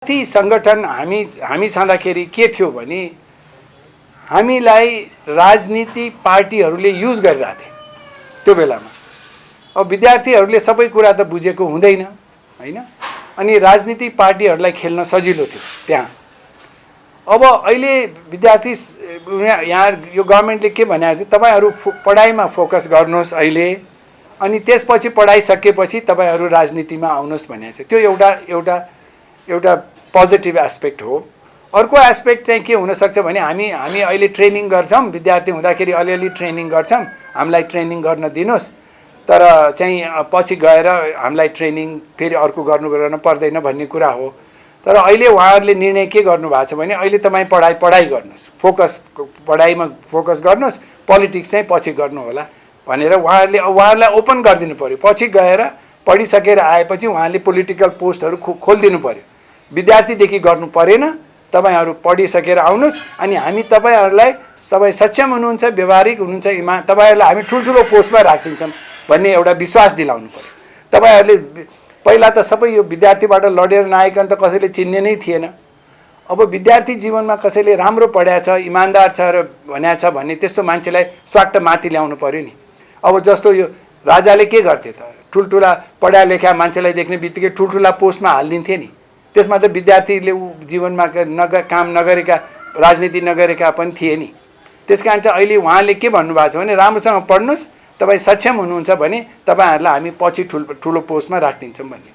ती संगठन हामी छँदाखेरि के थियो भने हामीलाई राजनीति पार्टीहरूले युज गरिरहेथे त्यो बेलामा। अब विद्यार्थीहरूले सबै कुरा त बुझेको हुँदैन हैन, अनि राजनीति पार्टीहरूलाई खेल्न सजिलो थियो त्यहाँ। अब अहिले विद्यार्थी यहाँ यो गभर्नमेन्टले के भनेको छ, तपाईहरु पढाइमा फोकस गर्नुहोस् अहिले, अनि त्यसपछि पढाइ सकेपछि तपाईहरु राजनीतिमा आउनुहोस् भनेको छ। त्यो एउटा पोजिटिभ एस्पेक्ट हो। अर्को एस्पेक्ट चाहिँ के हुन सक्छ भने हामी अहिले ट्रेनिङ गर्छौं, विद्यार्थी हुँदाखेरि अलिअलि ट्रेनिङ गर्छौं, हामीलाई ट्रेनिङ गर्न दिनुस्, तर चाहिँ पछि गएर हामीलाई ट्रेनिङ फेरि अर्को गर्न पर्दैन भन्ने कुरा हो। तर अहिले उहाँहरूले निर्णय के गर्नु भएको छ भने अहिले तपाईं पढाइ गर्नुस्, पढाइमा फोकस गर्नुस्, पोलिटिक्स चाहिँ पछि गर्नु होला भनेर उहाँहरूलाई ओपन गरिदिनु पर्यो। पछि गएर पढिसकेर आएपछि उहाँले पोलिटिकल पोस्टहरू खोलिदिनु पर्यो। विद्यार्थीदेखि गर्नु परेन, तपाईहरु पढिसकेर आउनुस्, अनि हामी तपाईहरुलाई तपाई सक्षम हुनुहुन्छ, व्यवहारिक हुनुहुन्छ, तपाईहरुलाई हामी ठुलठुलो पोस्टमा राखिदिन्छौं भन्ने एउटा विश्वास दिलाउनु पर्यो। तपाईहरुले पहिला त सबै यो विद्यार्थीबाट लडेर नआइकन त कसैले चिन्ने नै थिएन। अब विद्यार्थी जीवनमा कसैले राम्रो पढाएको छ, इमानदार छ र भनेको छ भने त्यस्तो मान्छेलाई स्वाट्ट माथि ल्याउनु पर्यो नि। अब जस्तो यो राजाले के गर्थे त, ठुलठुला पढा लेखा मान्छेलाई देख्ने बित्तिकै ठुलठुला पोस्टमा हाल्दिन्थे नि। त्यसमा त विद्यार्थीले जीवनमा काम नगरेका, राजनीति नगरेका पनि थिए नि। त्यसकारण चाहिँ अहिले उहाँले के भन्नुभएको छ भने राम्रोसँग पढ्नुस्, तपाई सक्षम हुनुहुन्छ भने तपाईहरुलाई हामी पछि ठुलो पोस्टमा राखिदिन्छौं भन्ने।